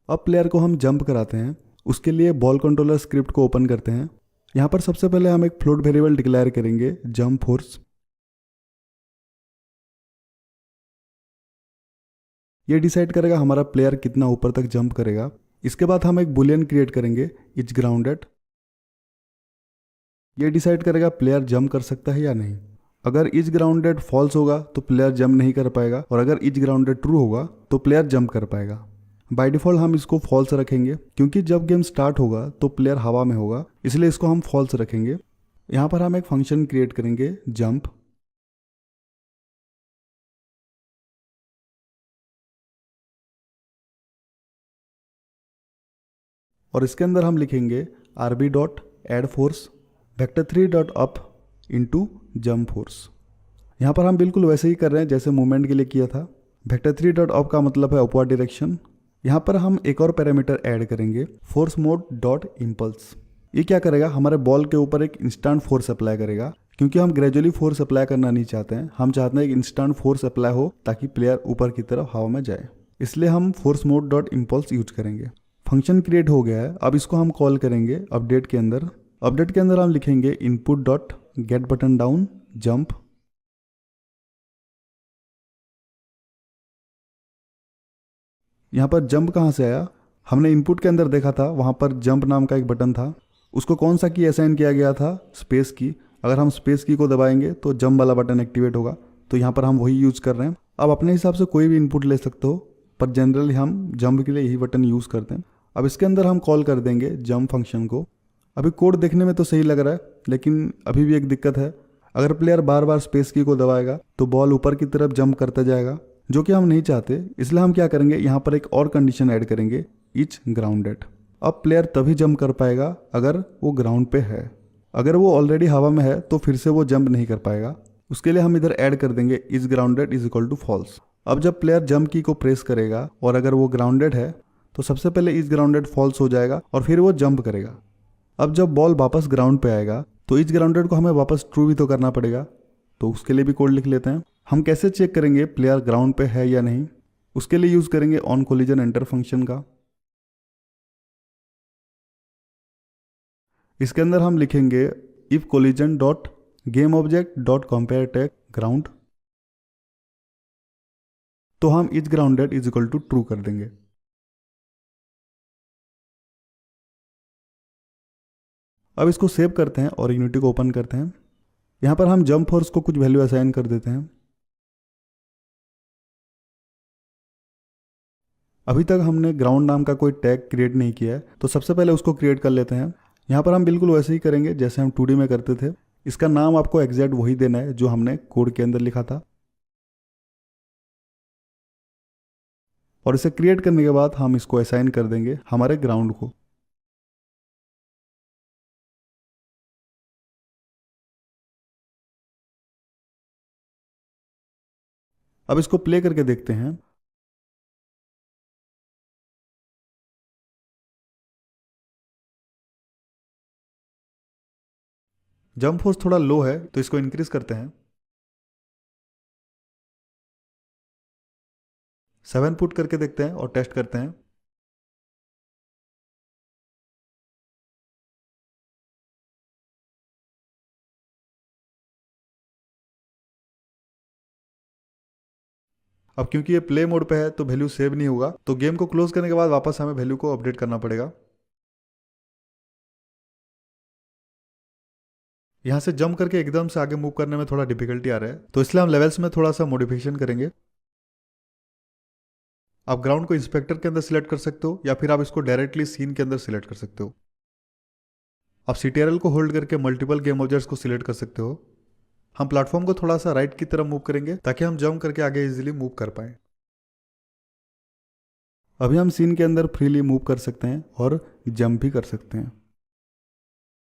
अब प्लेयर को हम जंप कराते हैं। उसके लिए बॉल कंट्रोलर स्क्रिप्ट को ओपन करते हैं। यहाँ पर सबसे पहले हम एक फ्लोट वेरिएबल डिक्लेयर करेंगे जंप फोर्स। ये डिसाइड करेगा हमारा प्लेयर कितना ऊपर तक जंप करेगा। इसके बाद हम एक बुलियन क्रिएट करेंगे इज ग्राउंडेड। ये डिसाइड करेगा प्लेयर जंप कर सकता है या नहीं। अगर इज ग्राउंडेड फॉल्स होगा तो प्लेयर जंप नहीं कर पाएगा, और अगर इज ग्राउंडेड ट्रू होगा तो प्लेयर जंप कर पाएगा। बाय डिफ़ॉल्ट हम इसको फॉल्स रखेंगे, क्योंकि जब गेम स्टार्ट होगा तो प्लेयर हवा में होगा, इसलिए इसको हम फॉल्स रखेंगे। यहाँ पर हम एक फंक्शन क्रिएट करेंगे जंप। और इसके अंदर हम लिखेंगे rb dot add force vector3 dot up into jump force. यहाँ पर हम बिल्कुल वैसे ही कर रहे हैं जैसे मूवमेंट के लिए किया था। vector3 डॉट अप का मतलब है अपवर्ड डायरेक्शन। यहाँ पर हम एक और पैरामीटर ऐड करेंगे फोर्स मोड डॉट इम्पल्स। ये क्या करेगा, हमारे बॉल के ऊपर एक इंस्टेंट फोर्स अप्लाई करेगा, क्योंकि हम ग्रेजुअली फोर्स अप्लाई करना नहीं चाहते हैं। हम चाहते हैं एक इंस्टेंट फोर्स अप्लाई हो ताकि प्लेयर ऊपर की तरफ हवा में जाए, इसलिए हम force mode dot impulse use करेंगे। फंक्शन क्रिएट हो गया है। अब इसको हम कॉल करेंगे अपडेट के अंदर। अपडेट के अंदर हम लिखेंगे input dot gate button down jump. यहाँ पर जंप कहाँ से आया, हमने इनपुट के अंदर देखा था, वहाँ पर जंप नाम का एक बटन था। उसको कौन सा की असाइन किया गया था, स्पेस की। अगर हम स्पेस की को दबाएंगे तो जंप वाला बटन एक्टिवेट होगा, तो यहाँ पर हम वही यूज़ कर रहे हैं। अब अपने हिसाब से कोई भी इनपुट ले सकते हो, पर जनरली हम जंप के लिए यही बटन यूज़ करते हैं। अब इसके अंदर हम कॉल कर देंगे जंप फंक्शन को। अभी कोड देखने में तो सही लग रहा है, लेकिन अभी भी एक दिक्कत है। अगर प्लेयर बार बार स्पेस की को दबाएगा तो बॉल ऊपर की तरफ जंप करता जाएगा, जो कि हम नहीं चाहते। इसलिए हम क्या करेंगे, यहाँ पर एक और कंडीशन ऐड करेंगे इज ग्राउंडेड। अब प्लेयर तभी जंप कर पाएगा अगर वो ग्राउंड पे है। अगर वो ऑलरेडी हवा में है तो फिर से वो जंप नहीं कर पाएगा। उसके लिए हम इधर ऐड कर देंगे is grounded is equal to false. अब जब प्लेयर जंप की को प्रेस करेगा और अगर वो ग्राउंडेड है तो सबसे पहले इज ग्राउंडेड फॉल्स हो जाएगा और फिर वो जंप करेगा। अब जब बॉल वापस ग्राउंड पे आएगा तो इज ग्राउंडेड को हमें वापस ट्रू भी तो करना पड़ेगा, तो उसके लिए भी कोड लिख लेते हैं। हम कैसे चेक करेंगे प्लेयर ग्राउंड पे है या नहीं, उसके लिए यूज़ करेंगे ऑन कोलिजन एंटर फंक्शन का। इसके अंदर हम लिखेंगे if collision dot game object dot compare tag ground, तो हम is grounded is equal to true कर देंगे। अब इसको सेव करते हैं और यूनिटी को ओपन करते हैं। यहाँ पर हम जंप फोर्स को कुछ वैल्यू असाइन कर देते हैं। अभी तक हमने ग्राउंड नाम का कोई टैग क्रिएट नहीं किया है, तो सबसे पहले उसको क्रिएट कर लेते हैं। यहाँ पर हम बिल्कुल वैसे ही करेंगे जैसे हम 2D में करते थे। इसका नाम आपको एग्जैक्ट वही देना है जो हमने कोड के अंदर लिखा था। और इसे क्रिएट करने के बाद हम इसको असाइन कर देंगे हमारे ग्राउंड को। अब इसको प्ले करके देखते हैं। जंप फोर्स थोड़ा लो है तो इसको इंक्रीज करते हैं। 7 पुट करके देखते हैं और टेस्ट करते हैं। अब क्योंकि ये प्ले मोड पे है तो वैल्यू सेव नहीं होगा, तो गेम को क्लोज करने के बाद वापस हमें वैल्यू को अपडेट करना पड़ेगा। यहाँ से जंप करके एकदम से आगे मूव करने में थोड़ा डिफिकल्टी आ रहा है, तो इसलिए हम लेवल्स में थोड़ा सा मॉडिफिकेशन करेंगे। आप ग्राउंड को इंस्पेक्टर के अंदर सिलेक्ट कर सकते हो या फिर आप इसको डायरेक्टली सीन के अंदर सिलेक्ट कर सकते हो। आप CTRL को होल्ड करके मल्टीपल गेम ऑब्जेक्ट्स को सिलेक्ट कर सकते हो। हम प्लेटफॉर्म को थोड़ा सा राइट की तरफ मूव करेंगे ताकि हम जंप करके आगे इजीली मूव कर पाए। अभी हम सीन के अंदर फ्रीली मूव कर सकते हैं और जंप भी कर सकते हैं।